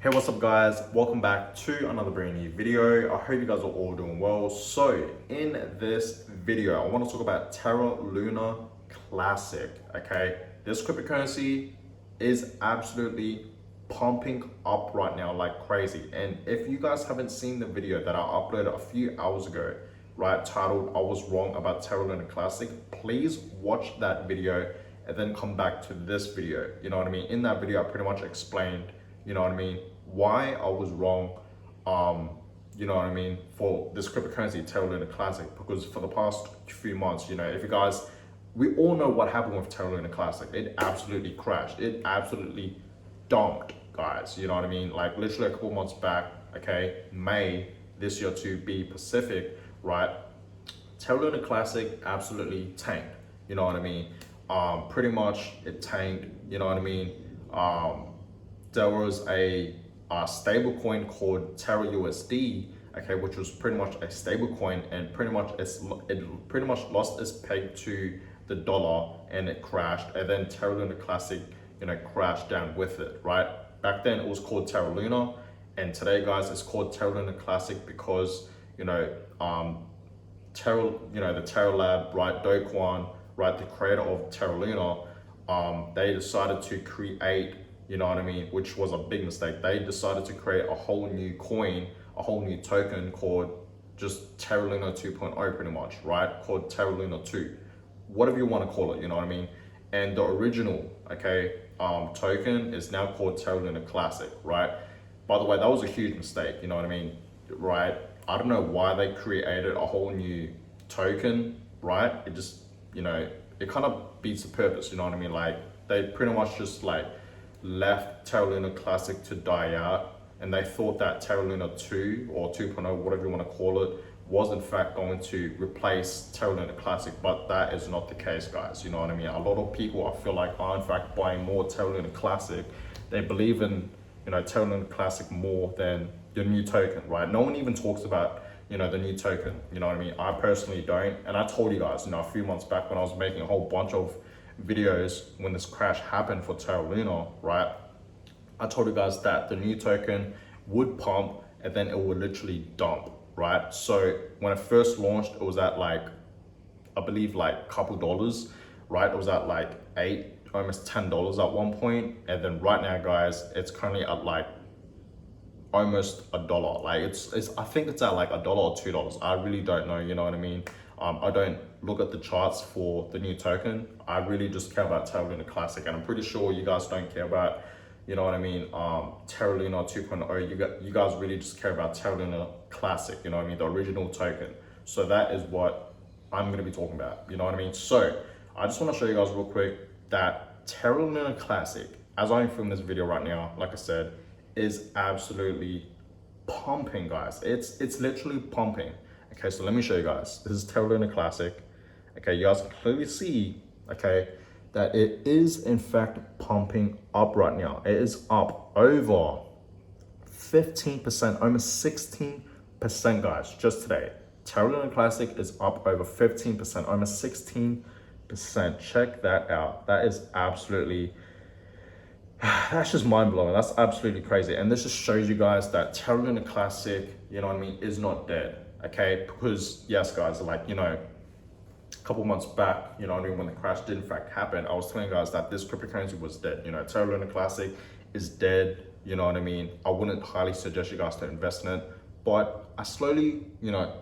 Hey, what's up guys? Welcome back to another brand new video. I hope you guys are all doing well. So in this video, I want to talk about Terra Luna Classic, okay? This cryptocurrency is absolutely pumping up right now like crazy. And if you guys haven't seen the video that I uploaded a few hours ago, right, titled I Was Wrong About Terra Luna Classic, please watch that video and then come back to this video. You know what I mean? In that video, I pretty much explained, you know what I mean, why I was wrong, you know what I mean, for this cryptocurrency Terra Luna Classic. Because for the past few months, you know, if you guys, we all know what happened with Terra Luna Classic. It absolutely crashed. It absolutely dumped, guys. You know what I mean? Like literally a couple months back, okay, May this year to be Pacific, right? Terra Luna Classic absolutely tanked. You know what I mean? Pretty much it tanked. You know what I mean? There was a stable coin called Terra USD, okay, which was pretty much a stable coin, and pretty much it pretty much lost its peg to the dollar and it crashed. And then Terra Luna Classic, you know, crashed down with it, right? Back then it was called Terra Luna, and today, guys, it's called Terra Luna Classic because, you know, Terra, you know, the Terra Lab, right, Do Kwon, right, the creator of Terra Luna, they decided to create, you know what I mean, which was a big mistake. They decided to create a whole new coin, a whole new token called just Terra Luna 2.0 pretty much, right? Called Terra Luna 2, whatever you want to call it, you know what I mean? And the original, okay, token is now called Terra Luna Classic, right? By the way, that was a huge mistake, you know what I mean, right? I don't know why they created a whole new token, right? It just, you know, it kind of beats the purpose, you know what I mean? Like they pretty much just like left Terra Luna Classic to die out, and they thought that Terra Luna 2 or 2.0, whatever you want to call it, was in fact going to replace Terra Luna Classic, but that is not the case, guys. You know what I mean? A lot of people, I feel like, are in fact buying more Terra Luna Classic. They believe in, you know, Terra Luna Classic more than the new token, right? No one even talks about, you know, the new token, you know what I mean? I personally don't, and I told you guys, you know, a few months back when I was making a whole bunch of videos when this crash happened for Terra Luna, right? I told you guys that the new token would pump and then it would literally dump, right? So when it first launched, it was at like, I believe like a couple dollars, right? It was at like $8, almost $10 at one point. And then right now, guys, it's currently at like almost $1. Like it's I think it's at like $1 or $2. I really don't know, you know what I mean? I don't look at the charts for the new token. I really just care about Terra Luna Classic, and I'm pretty sure you guys don't care about, you know what I mean, Terra Luna 2.0. You guys really just care about Terra Luna Classic, you know what I mean, the original token. So that is what I'm going to be talking about, you know what I mean? So I just want to show you guys real quick that Terra Luna Classic, as I'm filming this video right now, like I said, is absolutely pumping, guys. It's literally pumping. Okay, so let me show you guys. This is Terra Luna Classic. Okay, you guys can clearly see, okay, that it is in fact pumping up right now. It is up over 15%, almost 16%, guys, just today. Terra Luna Classic is up over 15%, almost 16%. Check that out. That is absolutely, that's just mind-blowing. That's absolutely crazy. And this just shows you guys that Terra Luna Classic, you know what I mean, is not dead. Okay, because yes, guys, like, you know, a couple months back, you know what I mean, when the crash did in fact happen, I was telling you guys that this cryptocurrency was dead. You know, Terra Luna Classic is dead, you know what I mean? I wouldn't highly suggest you guys to invest in it, but I slowly, you know,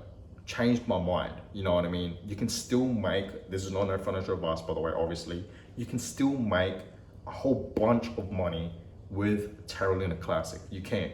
changed my mind, you know what I mean? You can still make, this is not no financial advice, by the way, obviously, you can still make a whole bunch of money with Terra Luna Classic. You can.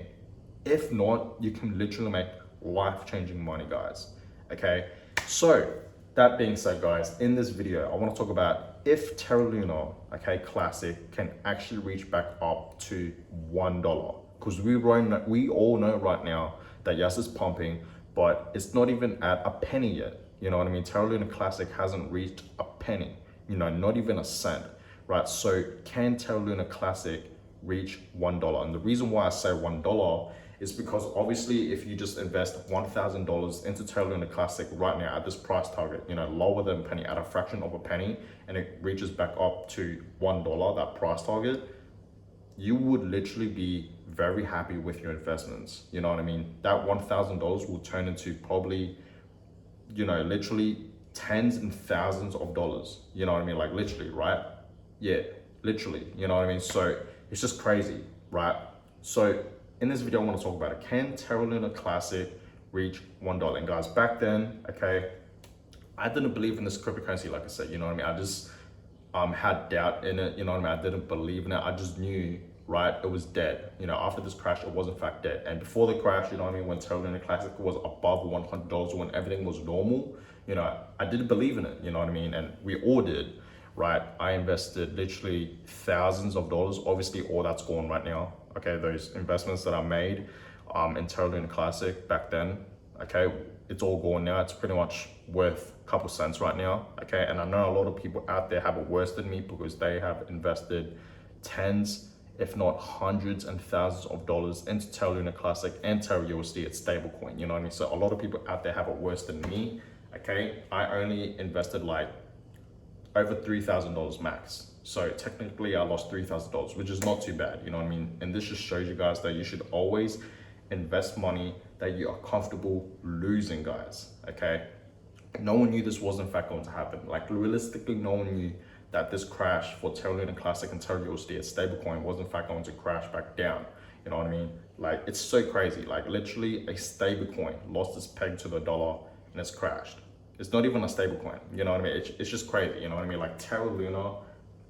If not, you can literally make life-changing money, guys. Okay, so that being said, guys, in this video I want to talk about if Terra Luna, okay, Classic can actually reach back up to $1, because we all know right now that yes, it's pumping, but it's not even at a penny yet. You know what I mean? Terra Luna Classic hasn't reached a penny, you know, not even a cent, right? So can Terra Luna Classic reach $1? And the reason why I say $1 is because obviously if you just invest $1,000 into Terra Luna Classic right now at this price target, you know, lower than a penny, at a fraction of a penny, and it reaches back up to $1, that price target, you would literally be very happy with your investments. You know what I mean? That $1,000 will turn into probably, literally tens and thousands of dollars. You know what I mean? Like literally, right? Yeah, literally. You know what I mean? So it's just crazy, right? So in this video, I want to talk about it. Can Terra Luna Classic reach $1? And guys, back then, okay, I didn't believe in this cryptocurrency, like I said, you know what I mean? I just had doubt in it, you know what I mean? I didn't believe in it. I just knew, right, it was dead. After this crash, it was in fact dead. And before the crash, you know what I mean, when Terra Luna Classic was above $100, when everything was normal, I didn't believe in it, you know what I mean? And we all did, right? I invested literally thousands of dollars. Obviously, all that's gone right now. Okay, those investments that I made in Terra Luna Classic back then, okay, it's all gone now. It's pretty much worth a couple cents right now, okay? And I know a lot of people out there have it worse than me because they have invested tens, if not hundreds and thousands of dollars into Terra Luna Classic and Terra USD, it's stablecoin, you know what I mean? So a lot of people out there have it worse than me, okay? I only invested like over $3,000 max. So technically I lost $3,000, which is not too bad, you know what I mean? And this just shows you guys that you should always invest money that you are comfortable losing, guys, okay? No one knew this was in fact going to happen. Like realistically, no one knew that this crash for Terra Luna Classic and Terra USD, its stablecoin, was in fact going to crash back down. You know what I mean? Like it's so crazy. Like literally a stablecoin lost its peg to the dollar and it's crashed. It's not even a stablecoin, you know what I mean? It's just crazy, you know what I mean? Like Terra Luna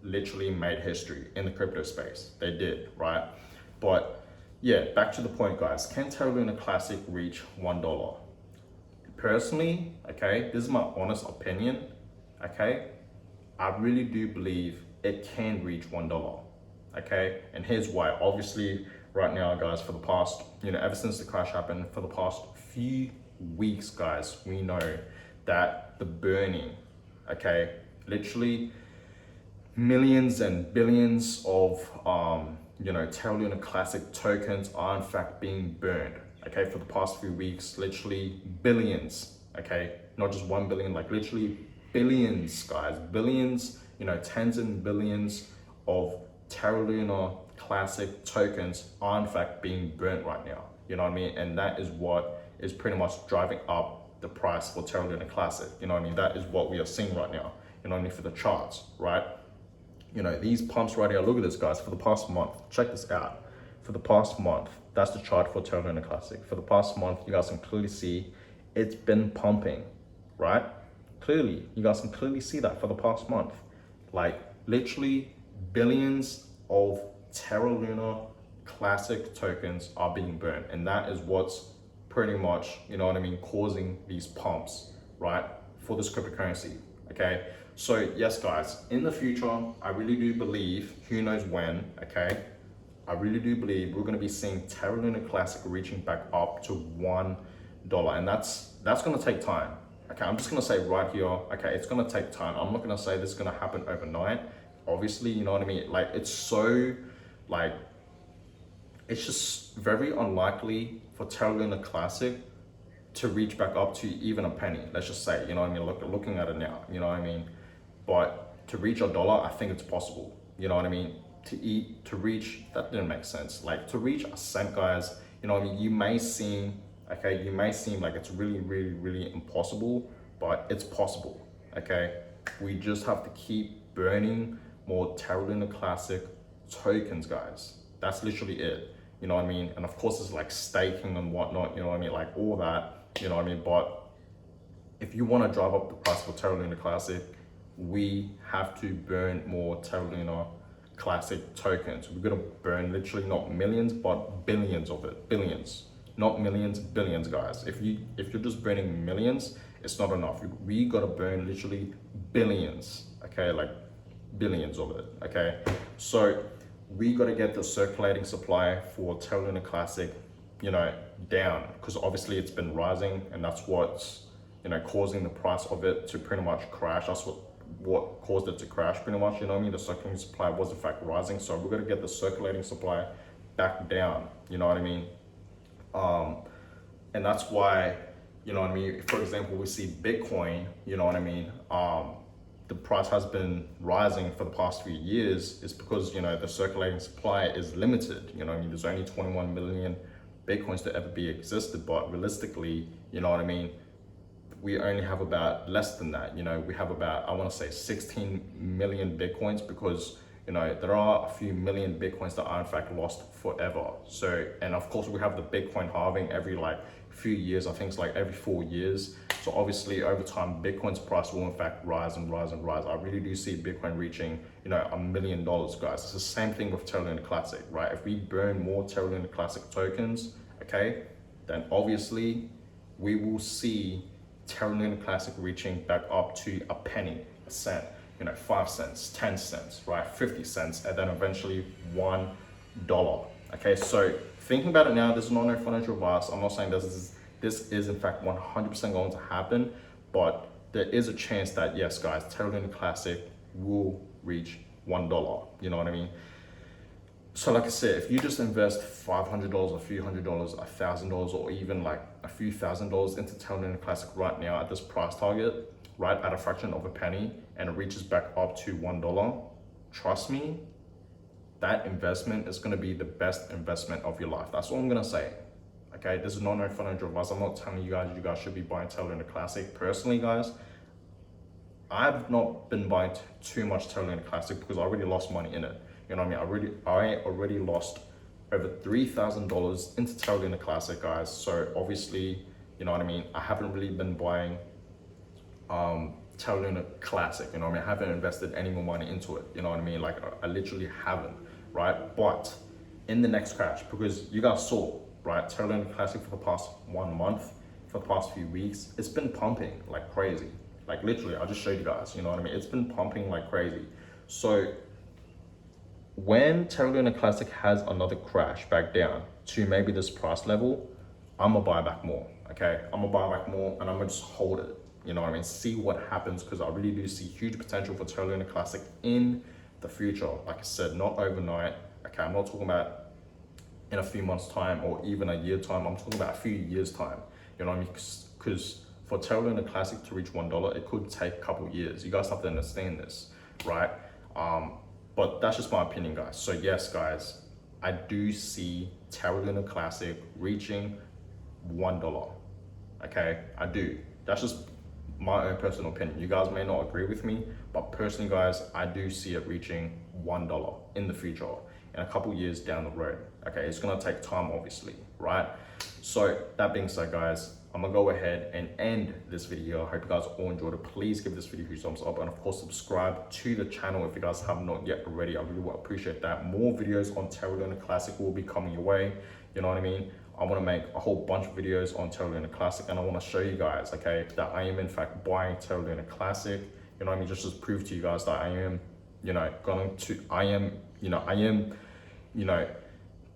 literally made history in the crypto space. They did, right? But yeah, back to the point, guys. Can Terra Luna Classic reach $1? Personally, okay, this is my honest opinion, okay? I really do believe it can reach $1, okay? And here's why. Obviously, right now, guys, for the past, ever since the crash happened, for the past few weeks, guys, we know that the burning, okay, literally millions and billions of Terra Luna Classic tokens are in fact being burned, okay, for the past few weeks. Literally billions, okay, not just 1 billion, like literally billions, guys, billions, tens and billions of Terra Luna Classic tokens are in fact being burnt right now, you know what I mean? And that is what is pretty much driving up the price for Terra Luna Classic, you know what I mean? That is what we are seeing right now, you know what I mean, for the charts, right? These pumps right here, look at this, guys, for the past month, check this out. For the past month, that's the chart for Terra Luna Classic. For the past month, you guys can clearly see it's been pumping, right? Clearly, you guys can clearly see that for the past month. Like literally billions of Terra Luna Classic tokens are being burned. And that is what's pretty much, you know what I mean, causing these pumps, right? For this cryptocurrency, okay? So yes, guys, in the future, I really do believe, who knows when, okay? I really do believe we're gonna be seeing Terra Luna Classic reaching back up to $1. And that's gonna take time. Okay, I'm just gonna say right here, okay, it's gonna take time. I'm not gonna say this is gonna happen overnight. Obviously, you know what I mean? Like it's so, like, it's just very unlikely for Terra Luna Classic to reach back up to even a penny, let's just say, you know what I mean? Looking at it now, you know what I mean? But to reach $1, I think it's possible, you know what I mean? To reach, that didn't make sense. Like to reach a cent, guys, you know what I mean? You may seem like it's really, really, really impossible, but it's possible, okay? We just have to keep burning more Terra Luna Classic tokens, guys. That's literally it, you know what I mean? And of course it's like staking and whatnot, you know what I mean? Like all that, you know what I mean? But if you want to drive up the price for Terra Luna Classic, we have to burn more Terra Luna Classic tokens. We're gonna burn literally not millions, but billions of it. Billions, not millions, billions, guys. If you're just burning millions, it's not enough. We gotta burn literally billions, okay? Like billions of it, okay? So we gotta get the circulating supply for Terra Luna Classic, down, because obviously it's been rising, and that's what's, causing the price of it to pretty much crash. That's what caused it to crash, pretty much, you know what I mean? The circulating supply was in fact rising, so we're gonna get the circulating supply back down, you know what I mean? And that's why, you know what I mean? For example, we see Bitcoin, you know what I mean? the price has been rising for the past few years is because, you know, the circulating supply is limited. You know what I mean? There's only 21 million Bitcoins to ever be existed, but realistically, you know what I mean? We only have about less than that. You know, we have about, I want to say 16 million Bitcoins because, you know, there are a few million Bitcoins that are in fact lost forever. So, and of course we have the Bitcoin halving every like few years. I think it's like every 4 years. So obviously over time, Bitcoin's price will in fact rise and rise and rise. I really do see Bitcoin reaching, you know, $1 million, guys. It's the same thing with Terra Luna Classic, right? If we burn more Terra Luna Classic tokens, okay, then obviously we will see Terra Luna Classic reaching back up to a penny, a cent, you know, 5 cents, 10 cents, right, 50 cents, and then eventually $1. Okay, so thinking about it now, this is not no financial advice. I'm not saying this is in fact 100% going to happen, but there is a chance that, yes, guys, Terra Luna Classic will reach $1. You know what I mean? So like I said, if you just invest $500, a few $100s, $1,000, or even like a few $1,000s into Terra Luna Classic right now at this price target, right at a fraction of a penny, and it reaches back up to $1, trust me, that investment is going to be the best investment of your life. That's all I'm going to say. Okay, this is not no financial advice. I'm not telling you guys should be buying Terra Luna Classic. Personally, guys, I've not been buying too much Terra Luna Classic because I already lost money in it. You know what I mean? I already lost over $3,000 into Terra Luna Classic, guys. So obviously, you know what I mean? I haven't really been buying Terra Luna Classic, you know what I mean? I haven't invested any more money into it, you know what I mean? Like I literally haven't, right? But in the next crash, because you guys saw, right, Terra Luna Classic for the past 1 month, for the past few weeks, it's been pumping like crazy. Like literally, I'll just show you guys, you know what I mean? It's been pumping like crazy. So when Terra Luna Classic has another crash back down to maybe this price level, I'm gonna buy back more, okay? I'm gonna buy back more and I'm gonna just hold it. You know what I mean? See what happens, because I really do see huge potential for Terra Luna Classic in the future. Like I said, not overnight. Okay, I'm not talking about in a few months' time or even a year time. I'm talking about a few years' time. You know what I mean? Because for Terra Luna Classic to reach $1, it could take a couple years. You guys have to understand this, right? But that's just my opinion, guys. So yes, guys, I do see Terra Luna Classic reaching $1. Okay, I do. That's just my own personal opinion. You guys may not agree with me, but personally, guys, I do see it reaching $1 in the future, in a couple years down the road. Okay, it's gonna take time, obviously, right? So that being said, guys, I'm gonna go ahead and end this video. I hope you guys all enjoyed it. Please give this video a huge thumbs up, and of course subscribe to the channel if you guys have not yet already. I really would appreciate that. More videos on Terra Luna Classic will be coming your way. You know what I mean? I want to make a whole bunch of videos on Terra Luna Classic, and I want to show you guys, okay, that I am in fact buying Terra Luna Classic. You know what I mean? Just to prove to you guys that I am, you know,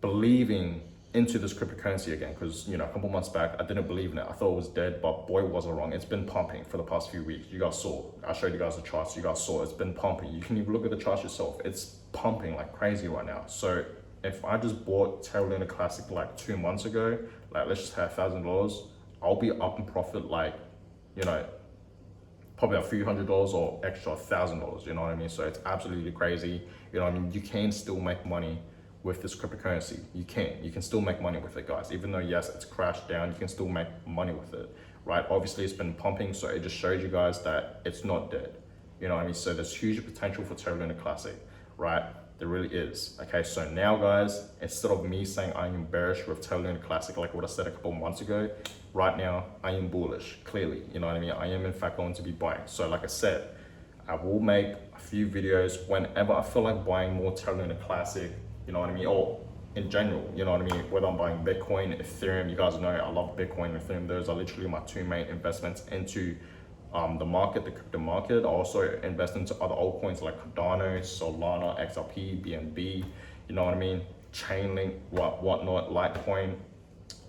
believing into this cryptocurrency again, because, you know, a couple months back I didn't believe in it. I thought it was dead, but boy was I wrong. It's been pumping for the past few weeks. You guys saw, I showed you guys the charts. You guys saw it's been pumping. You can even look at the charts yourself. It's pumping like crazy right now. So if I just bought Terra Luna Classic like 2 months ago, like let's just say $1,000, I'll be up in profit like, you know, probably a few $100s or extra $1,000, you know what I mean? So it's absolutely crazy. You know what I mean? You can still make money with this cryptocurrency. You can still make money with it, guys. Even though yes, it's crashed down, you can still make money with it, right? Obviously it's been pumping, so it just shows you guys that it's not dead. You know what I mean? So there's huge potential for Terra Luna Classic, right? There really is. Okay, so now guys, instead of me saying I am bearish with Terra Luna Classic like what I said a couple months ago, right now I am bullish, clearly. You know what I mean? I am in fact going to be buying. So like I said, I will make a few videos whenever I feel like buying more Terra Luna Classic, you know what I mean? Or in general, you know what I mean? Whether I'm buying Bitcoin, Ethereum, you guys know I love Bitcoin and Ethereum. Those are literally my two main investments into the market, the crypto market. I also invest into other altcoins like Cardano, Solana, XRP, BNB, you know what I mean? Chainlink, whatnot, Litecoin,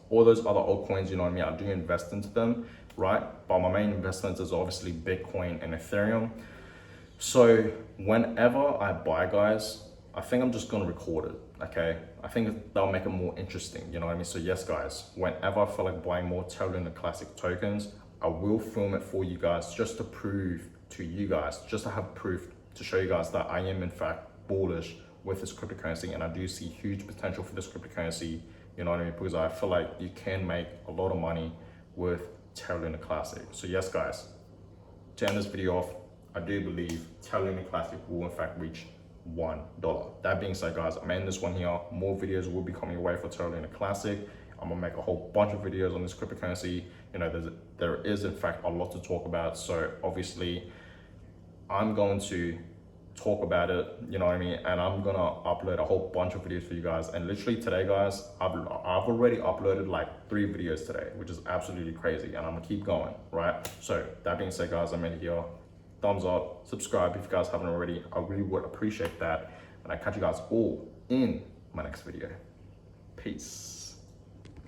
all those other altcoins, you know what I mean? I do invest into them, right? But my main investments is obviously Bitcoin and Ethereum. So whenever I buy, guys, I think I'm just gonna record it, okay? I think that'll make it more interesting, you know what I mean? So yes, guys, whenever I feel like buying more Terra Luna Classic tokens, I will film it for you guys just to prove to you guys, just to have proof to show you guys that I am in fact bullish with this cryptocurrency, and I do see huge potential for this cryptocurrency, you know what I mean? Because I feel like you can make a lot of money with Terra Luna Classic. So yes guys, to end this video off, I do believe Terra Luna Classic will in fact reach $1. That being said guys, I'm ending this one here. More videos will be coming away for Terra Luna Classic. I'm gonna make a whole bunch of videos on this cryptocurrency. You know, there is in fact a lot to talk about. So obviously I'm going to talk about it, you know what I mean? And I'm gonna upload a whole bunch of videos for you guys. And literally today guys, I've already uploaded like 3 videos today, which is absolutely crazy. And I'm gonna keep going, right? So that being said guys, I'm in here. Thumbs up, subscribe if you guys haven't already. I really would appreciate that. And I catch you guys all in my next video. Peace.